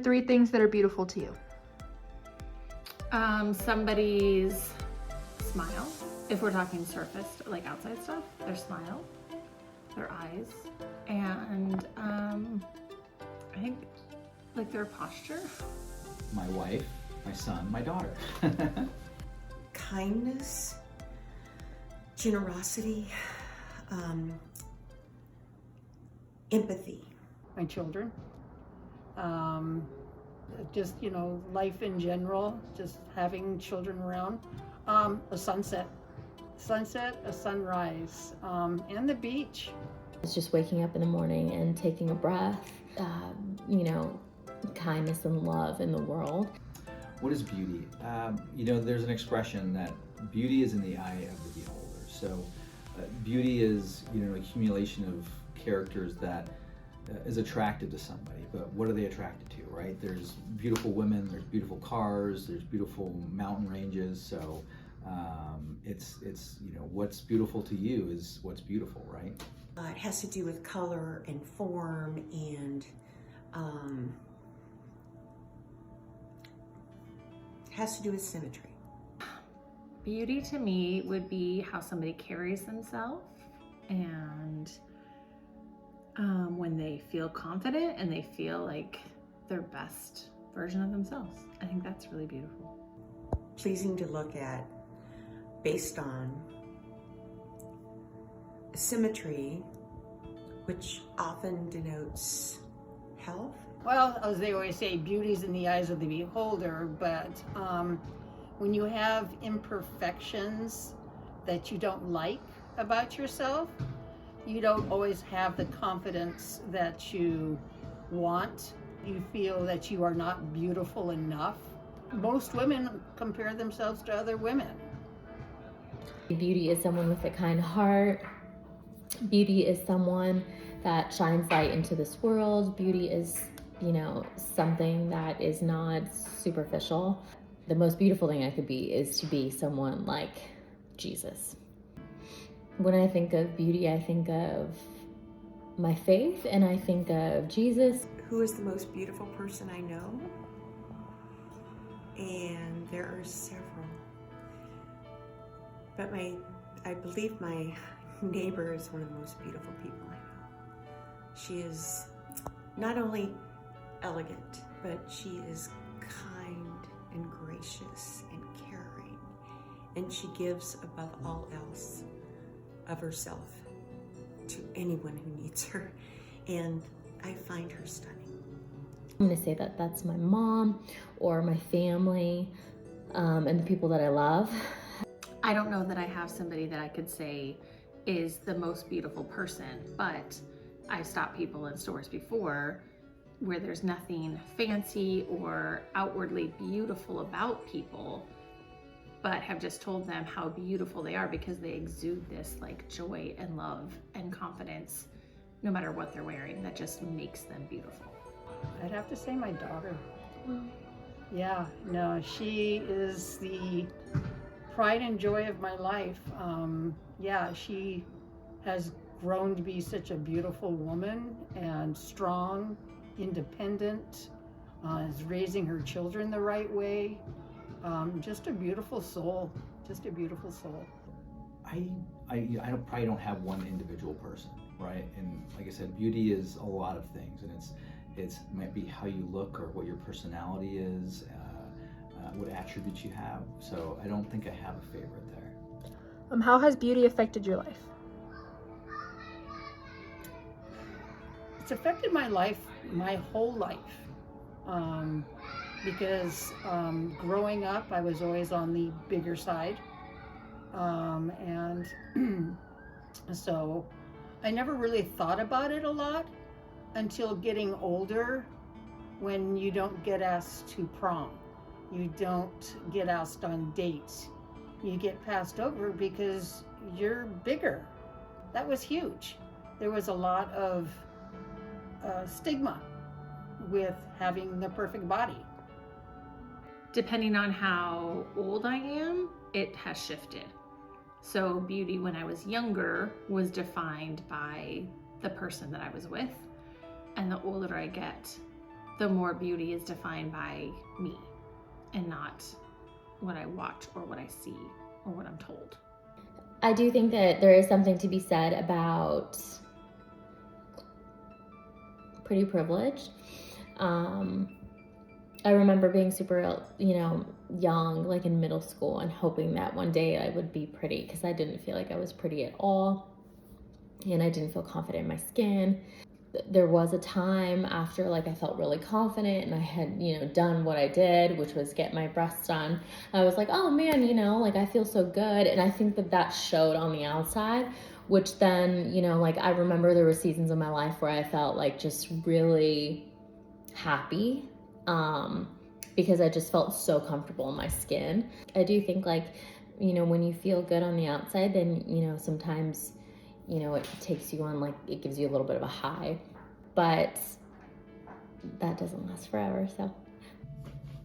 3 things that are beautiful to you? Somebody's smile. If we're talking surface, like outside stuff, their smile, their eyes, and I think like their posture. My wife, my son, my daughter. Kindness, generosity, empathy. My children. Just, life in general, just having children around. A sunset, a sunrise, and the beach. It's just waking up in the morning and taking a breath, kindness and love in the world. What is beauty? There's an expression that beauty is in the eye of the beholder. So beauty is, an accumulation of characters that is attractive to somebody, but what are they attracted to, right? There's beautiful women, there's beautiful cars, there's beautiful mountain ranges. So it's what's beautiful to you is what's beautiful, right? It has to do with color and form and has to do with symmetry. Beauty to me would be how somebody carries themselves and when they feel confident and they feel like their best version of themselves. I think that's really beautiful. Pleasing to look at based on symmetry, which often denotes health. Well, as they always say, beauty's in the eyes of the beholder, but when you have imperfections that you don't like about yourself, you don't always have the confidence that you want. You feel that you are not beautiful enough. Most women compare themselves to other women. Beauty is someone with a kind heart. Beauty is someone that shines light into this world. Beauty is, something that is not superficial. The most beautiful thing I could be is to be someone like Jesus. When I think of beauty, I think of my faith and I think of Jesus. Who is the most beautiful person I know? And there are several. But I believe my neighbor is one of the most beautiful people I know. She is not only elegant, but she is kind and gracious and caring. And she gives above all else of herself to anyone who needs her. And I find her stunning. I'm going to say that that's my mom or my family and the people that I love. I don't know that I have somebody that I could say is the most beautiful person, but I've stopped people in stores before where there's nothing fancy or outwardly beautiful about people, but have just told them how beautiful they are because they exude this like joy and love and confidence no matter what they're wearing. That just makes them beautiful. I'd have to say my daughter. Yeah, no, she is the pride and joy of my life. She has grown to be such a beautiful woman and strong, independent, is raising her children the right way. Just a beautiful soul, I probably don't have one individual person, right? And like I said, beauty is a lot of things, and it might be how you look or what your personality is, what attributes you have. So I don't think I have a favorite there. How has beauty affected your life? It's affected my life, my whole life. Because growing up, I was always on the bigger side. And so I never really thought about it a lot until getting older, when you don't get asked to prom. You don't get asked on dates. You get passed over because you're bigger. That was huge. There was a lot of stigma with having the perfect body. Depending on how old I am, it has shifted. So beauty when I was younger was defined by the person that I was with. And the older I get, the more beauty is defined by me and not what I watch or what I see or what I'm told. I do think that there is something to be said about pretty privilege. I remember being super, young, like in middle school, and hoping that one day I would be pretty, because I didn't feel like I was pretty at all, and I didn't feel confident in my skin. There was a time after, like, I felt really confident and I had, done what I did, which was get my breasts done. I was like, oh man, like I feel so good. And I think that showed on the outside, which then, I remember there were seasons of my life where I felt like just really happy, because I just felt so comfortable in my skin. I do think, like, when you feel good on the outside, then, sometimes, it takes you on, like, it gives you a little bit of a high, but that doesn't last forever, so.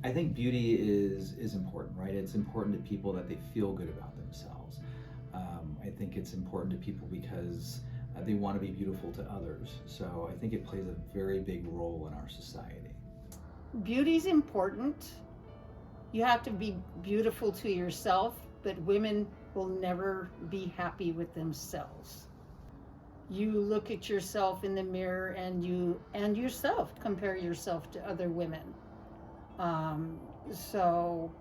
I think beauty is important, right? It's important to people that they feel good about themselves. I think it's important to people because they want to be beautiful to others. So I think it plays a very big role in our society. Beauty's important. You have to be beautiful to yourself, but women will never be happy with themselves. You look at yourself in the mirror and yourself compare yourself to other women. So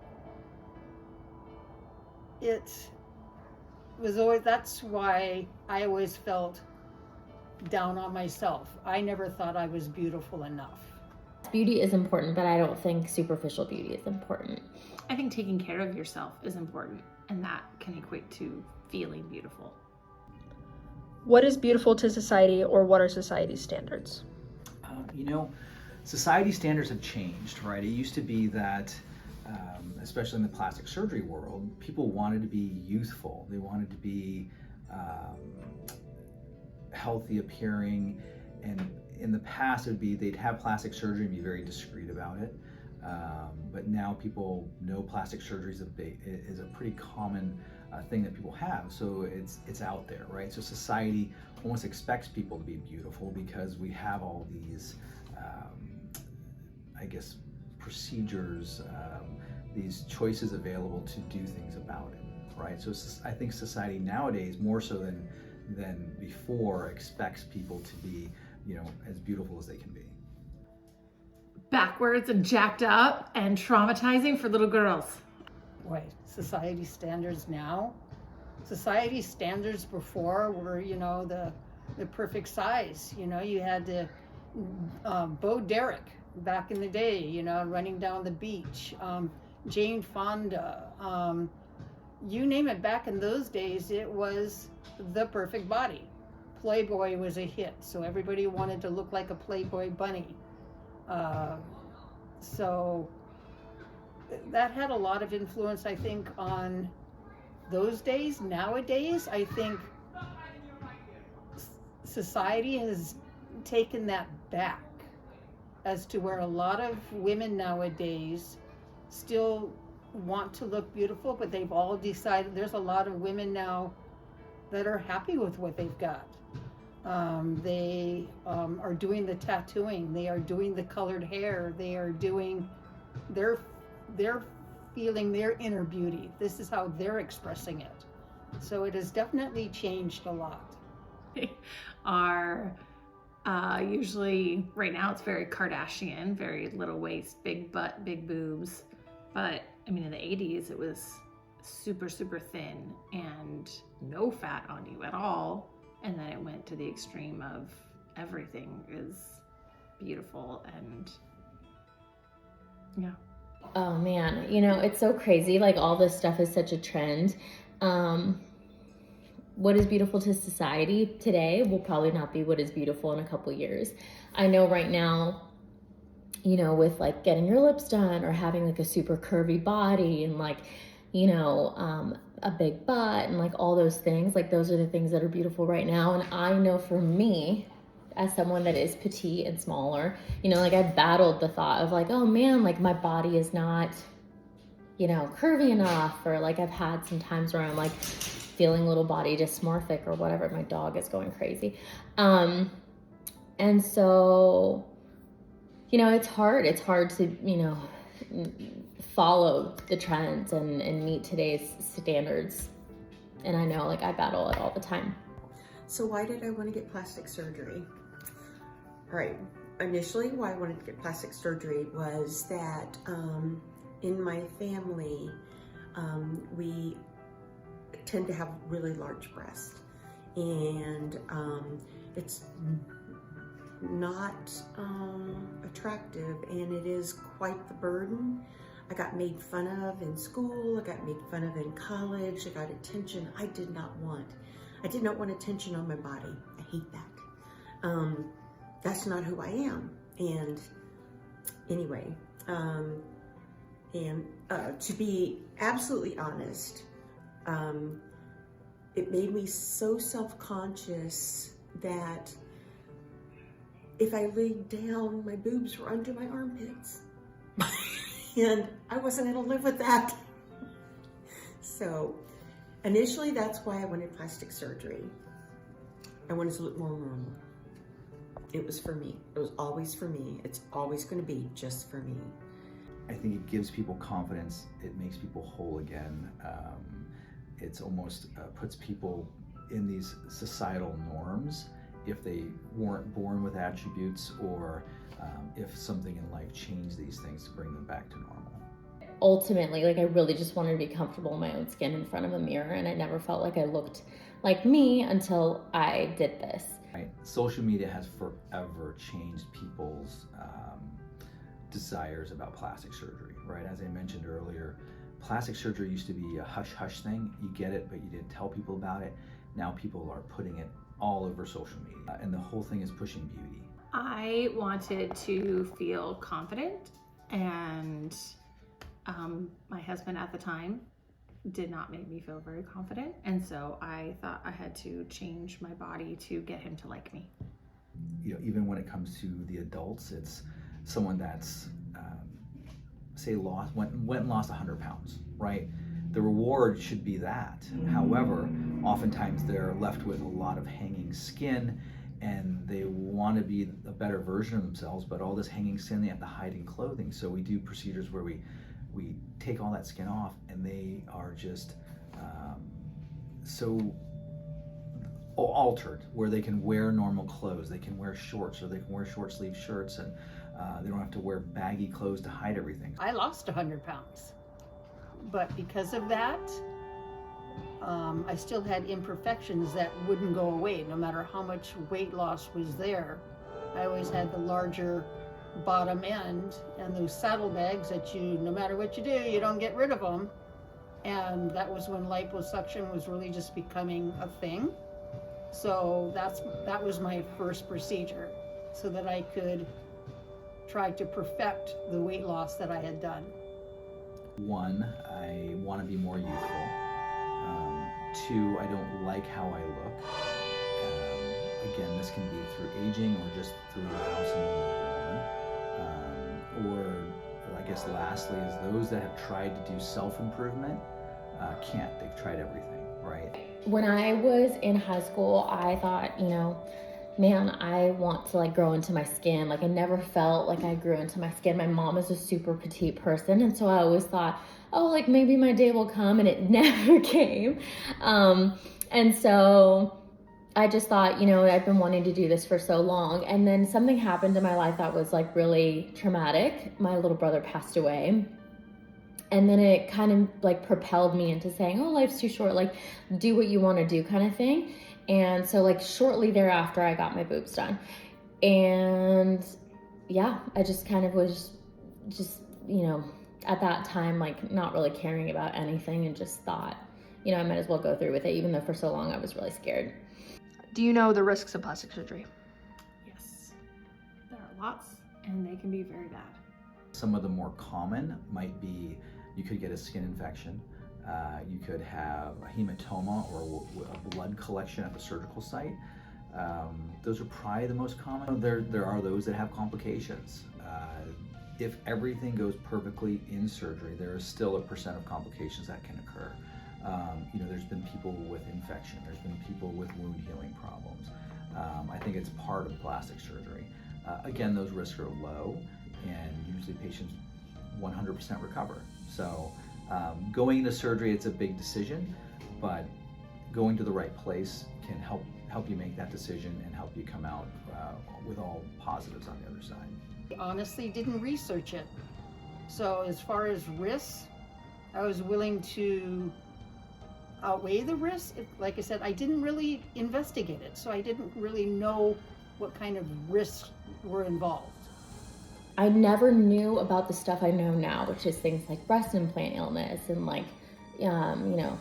it was always, that's why I always felt down on myself. I never thought I was beautiful enough. Beauty is important, but I don't think superficial beauty is important. I think taking care of yourself is important, and that can equate to feeling beautiful. What is beautiful to society, or what are society's standards? Society standards have changed, right? It used to be that, especially in the plastic surgery world, people wanted to be youthful. They wanted to be healthy appearing, and in the past they'd have plastic surgery and be very discreet about it. But now people know plastic surgery is a pretty common thing that people have, so it's out there, right? So society almost expects people to be beautiful because we have all these, procedures, these choices available to do things about it, right? So I think society nowadays, more so than before, expects people to be, as beautiful as they can be. Backwards and jacked up and traumatizing for little girls. Right, society standards now. Society standards before were, the perfect size. You had to, Bo Derek back in the day, running down the beach, Jane Fonda, you name it. Back in those days, it was the perfect body. Playboy was a hit, so everybody wanted to look like a Playboy bunny. So that had a lot of influence, I think, on those days. Nowadays, I think society has taken that back, as to where a lot of women nowadays still want to look beautiful, but they've all decided, there's a lot of women now that are happy with what they've got. They are doing the tattooing, they are doing the colored hair, they are doing, they're feeling their inner beauty. This is how they're expressing it. So it has definitely changed a lot. Are usually, right now it's very Kardashian, very little waist, big butt, big boobs. But I mean, in the 80s, it was super, super thin and no fat on you at all. And then it went to the extreme of everything is beautiful, and yeah. Oh man, it's so crazy. Like, all this stuff is such a trend. What is beautiful to society today will probably not be what is beautiful in a couple years. I know right now, with like getting your lips done or having like a super curvy body and like, a big butt and like all those things, like those are the things that are beautiful right now. And I know for me, as someone that is petite and smaller, like I battled the thought of like, oh man, like my body is not, curvy enough, or like I've had some times where I'm like feeling little body dysmorphic or whatever. My dog is going crazy. And so, you know, it's hard. It's hard to, you know, follow the trends and meet today's standards. And I know, like, I battle it all the time. So why did I want to get plastic surgery? All right, initially why I wanted to get plastic surgery was that in my family, we tend to have really large breasts, and it's not attractive, and it is quite the burden. I got made fun of in school, I got made fun of in college, I got attention I did not want. I did not want attention on my body. I hate that. That's not who I am. And anyway, to be absolutely honest, it made me so self-conscious that if I laid down, my boobs were under my armpits. And I wasn't gonna live with that. So initially, that's why I wanted plastic surgery. I wanted to look more normal. It was for me. It was always for me. It's always gonna be just for me. I think it gives people confidence. It makes people whole again. It's almost puts people in these societal norms if they weren't born with attributes, or if something in life changed these things to bring them back to normal. Ultimately, like, I really just wanted to be comfortable in my own skin in front of a mirror, and I never felt like I looked like me until I did this. Right. Social media has forever changed people's desires about plastic surgery, right? As I mentioned earlier, plastic surgery used to be a hush-hush thing. You get it, but you didn't tell people about it. Now people are putting it all over social media, and the whole thing is pushing beauty. I wanted to feel confident, and my husband at the time did not make me feel very confident, and so I thought I had to change my body to get him to like me. You know, even when it comes to the adults, it's someone that's say went and lost 100 pounds, right? The reward should be that. However, oftentimes they're left with a lot of hanging skin, and they want to be a better version of themselves, but all this hanging skin they have to hide in clothing. So we do procedures where we take all that skin off, and they are just so altered, where they can wear normal clothes, they can wear shorts, or they can wear short sleeve shirts, and they don't have to wear baggy clothes to hide everything. I lost 100 pounds, but because of that, I still had imperfections that wouldn't go away no matter how much weight loss was there. I always had the larger bottom end and those saddlebags that you, no matter what you do, you don't get rid of them. And that was when liposuction was really just becoming a thing. So that was my first procedure, so that I could try to perfect the weight loss that I had done. One, I want to be more youthful. Two, I don't like how I look. Again, this can be through aging or just through how someone was born. Or I guess lastly is those that have tried to do self-improvement can't. They've tried everything, right? When I was in high school, I thought, you know, man, I want to like grow into my skin. Like, I never felt like I grew into my skin. My mom is a super petite person, and so I always thought, oh, like maybe my day will come, and it never came. And so I just thought, you know, I've been wanting to do this for so long, and then something happened in my life that was like really traumatic. My little brother passed away. And then it kind of like propelled me into saying, oh, life's too short, like do what you want to do kind of thing. And so like shortly thereafter, I got my boobs done. And yeah, I just kind of was just, you know, at that time, like not really caring about anything, and just thought, you know, I might as well go through with it, even though for so long I was really scared. Do you know the risks of plastic surgery? Yes, there are lots, and they can be very bad. Some of the more common might be you could get a skin infection. You could have a hematoma or a blood collection at the surgical site. Those are probably the most common. There are those that have complications. If everything goes perfectly in surgery, there is still a % of complications that can occur. You know, there's been people with infection. There's been people with wound healing problems. I think it's part of plastic surgery. Again, those risks are low. and usually patients 100% recover. So going into surgery, it's a big decision, but going to the right place can help you make that decision and help you come out with all positives on the other side. I honestly didn't research it. So as far as risks, I was willing to outweigh the risks. Like I said, I didn't really investigate it, so I didn't really know what kind of risks were involved. I never knew about the stuff I know now, which is things like breast implant illness and like, you know,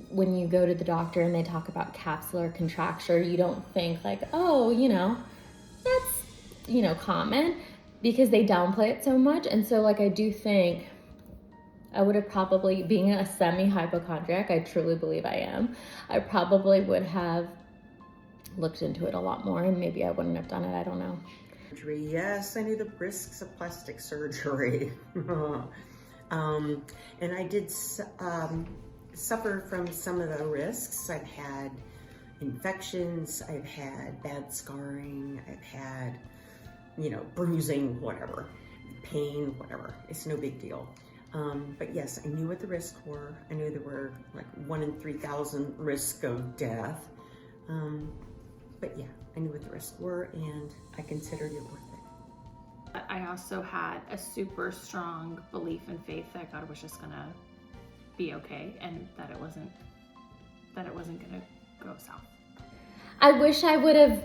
when you go to the doctor and they talk about capsular contracture, you don't think like, oh, you know, that's, you know, common, because they downplay it so much. And so like, I do think I would have probably, being a semi-hypochondriac, I truly believe I am, I probably would have looked into it a lot more, and maybe I wouldn't have done it, I don't know. Yes, I knew the risks of plastic surgery. And I did suffer from some of the risks. I've had infections, I've had bad scarring, I've had, you know, bruising, whatever, pain, whatever. It's no big deal. But yes, I knew what the risks were. I knew there were like 1 in 3,000 risk of death. But yeah, I knew what the risks were, and I considered it worth it. I also had a super strong belief and faith that God was just gonna be okay, and that it wasn't gonna go south. I wish I would have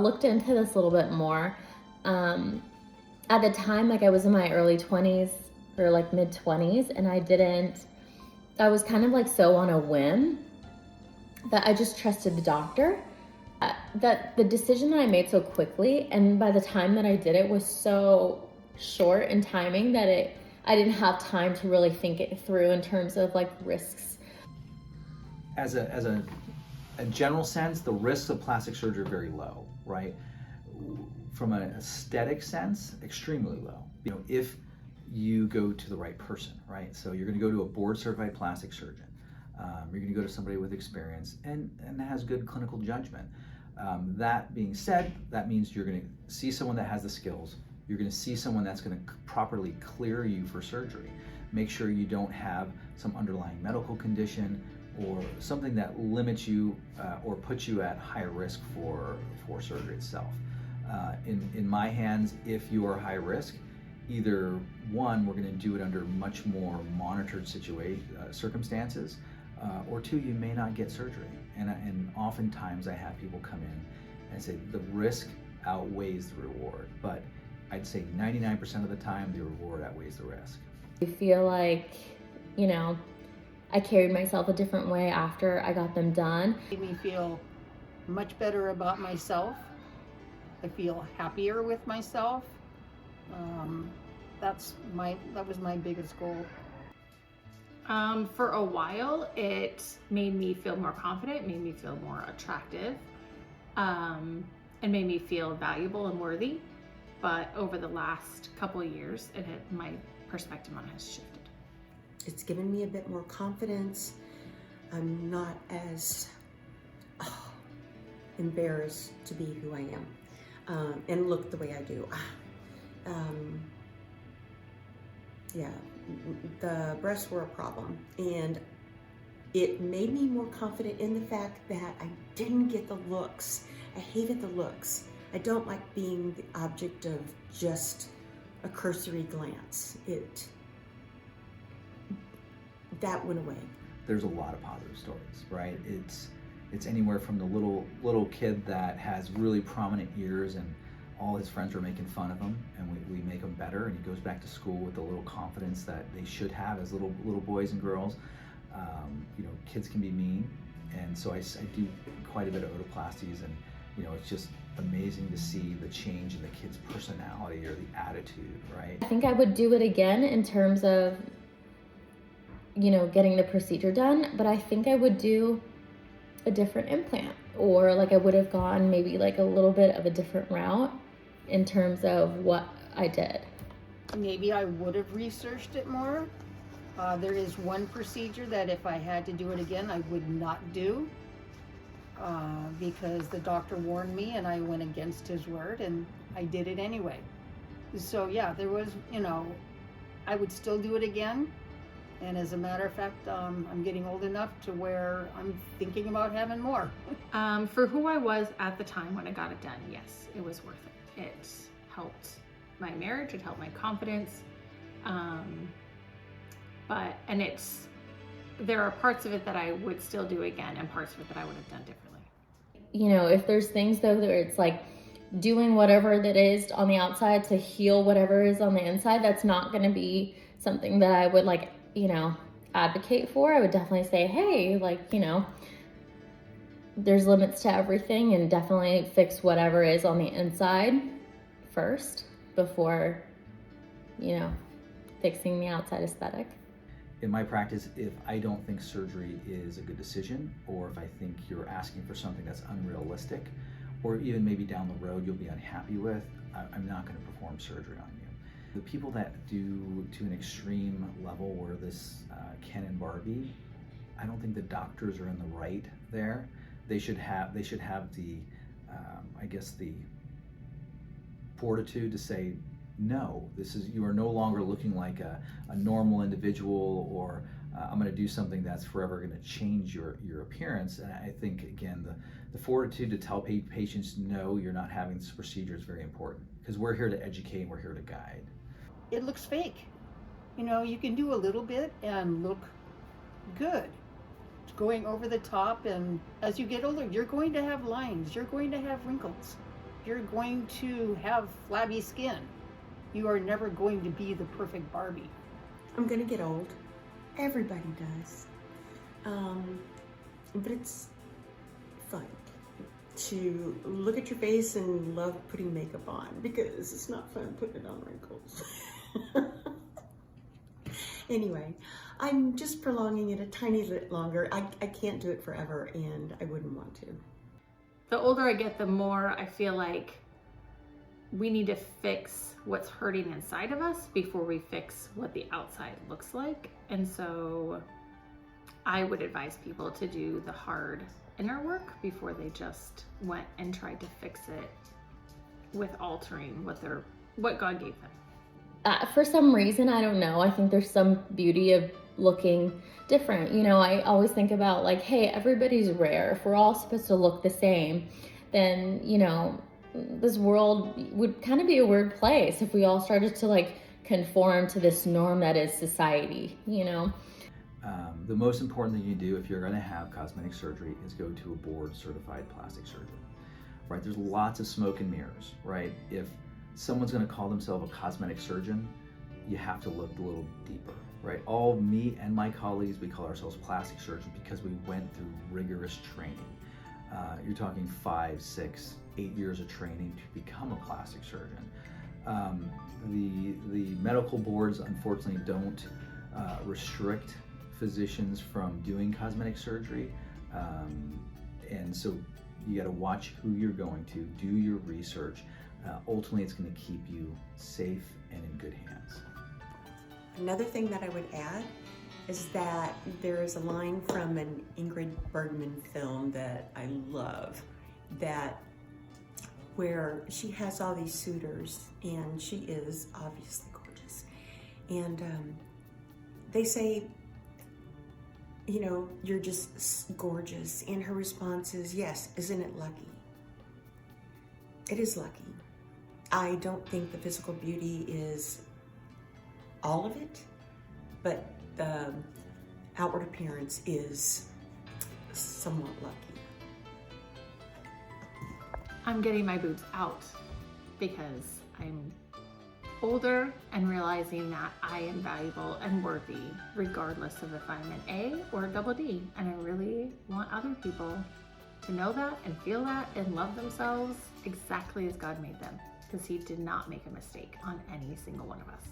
looked into this a little bit more. At the time, like I was in my early 20s or like mid 20s, and I was kind of like so on a whim that I just trusted the doctor. That the decision that I made so quickly, and by the time that I did it was so short in timing that I didn't have time to really think it through in terms of like risks. As a general sense, the risks of plastic surgery are very low, right? From an aesthetic sense, extremely low. You know, if you go to the right person, right? So you're going to go to a board-certified plastic surgeon. You're going to go to somebody with experience and has good clinical judgment. That being said, that means you're going to see someone that has the skills. You're going to see someone that's going to properly clear you for surgery. Make sure you don't have some underlying medical condition or something that limits you or puts you at higher risk for surgery itself. In my hands, if you are high risk, either one, we're going to do it under much more monitored circumstances, or two, you may not get surgery. And oftentimes I have people come in and say the risk outweighs the reward, but I'd say 99% of the time the reward outweighs the risk. I feel like, you know, I carried myself a different way after I got them done. It made me feel much better about myself. I feel happier with myself. That was my biggest goal. For a while, it made me feel more confident, made me feel more attractive, and made me feel valuable and worthy. But over the last couple of years, my perspective on it has shifted. It's given me a bit more confidence. I'm not as embarrassed to be who I am and look the way I do. Yeah, the breasts were a problem, and it made me more confident in the fact that I didn't get the looks. I hated the looks. I don't like being the object of just a cursory glance. That went away. There's a lot of positive stories, right? It's anywhere from the little kid that has really prominent ears and all his friends are making fun of him, and we make him better, and he goes back to school with the little confidence that they should have as little boys and girls. You know, kids can be mean, and so I do quite a bit of otoplasties, and you know, it's just amazing to see the change in the kid's personality or the attitude, right? I think I would do it again in terms of, you know, getting the procedure done, but I think I would do a different implant, or like I would have gone maybe like a little bit of a different route in terms of what I did. Maybe I would have researched it more. There is one procedure that if I had to do it again, I would not do because the doctor warned me and I went against his word and I did it anyway. So yeah, there was, I would still do it again. And as a matter of fact, I'm getting old enough to where I'm thinking about having more. For who I was at the time when I got it done, yes, it was worth it. It helped my marriage, it helped my confidence. There are parts of it that I would still do again and parts of it that I would have done differently. If there's things though that it's like doing whatever that is on the outside to heal whatever is on the inside, that's not going to be something that I would advocate for. I would definitely say, hey, there's limits to everything, and definitely fix whatever is on the inside first before, fixing the outside aesthetic. In my practice, if I don't think surgery is a good decision, or if I think you're asking for something that's unrealistic, or even maybe down the road you'll be unhappy with, I'm not going to perform surgery on you. The people that do to an extreme level where this Ken and Barbie, I don't think the doctors are in the right there. They should have the, the fortitude to say, no, you are no longer looking like a normal individual, or I'm going to do something that's forever going to change your appearance. And I think, again, the fortitude to tell patients, no, you're not having this procedure is very important, because we're here to educate and we're here to guide. It looks fake. You can do a little bit and look good. Going over the top, and as you get older, you're going to have lines, you're going to have wrinkles, you're going to have flabby skin. You are never going to be the perfect Barbie. I'm gonna get old. Everybody does. But it's fun to look at your face and love putting makeup on, because it's not fun putting it on wrinkles. Anyway, I'm just prolonging it a tiny bit longer. I can't do it forever, and I wouldn't want to. The older I get, the more I feel like we need to fix what's hurting inside of us before we fix what the outside looks like. And so I would advise people to do the hard inner work before they just went and tried to fix it with altering what God gave them. For some reason, I don't know, I think there's some beauty of looking different. I always think about hey, everybody's rare. If we're all supposed to look the same, then, this world would kind of be a weird place if we all started to conform to this norm that is society, The most important thing you do if you're going to have cosmetic surgery is go to a board-certified plastic surgeon, right? There's lots of smoke and mirrors, right? If someone's going to call themselves a cosmetic surgeon, you have to look a little deeper, right? All me and my colleagues, we call ourselves plastic surgeons because we went through rigorous training. You're talking 5, 6, 8 years of training to become a plastic surgeon. The medical boards unfortunately don't restrict physicians from doing cosmetic surgery, and so you got to watch who you're going to, do your research. Ultimately, it's going to keep you safe and in good hands. Another thing that I would add is that there is a line from an Ingrid Bergman film that I love, where she has all these suitors, and she is obviously gorgeous. And they say, you're just gorgeous. And her response is, yes, isn't it lucky? It is lucky. I don't think the physical beauty is all of it, but the outward appearance is somewhat lucky. I'm getting my boobs out because I'm older and realizing that I am valuable and worthy regardless of if I'm an A or a double D. And I really want other people to know that and feel that and love themselves exactly as God made them, because He did not make a mistake on any single one of us.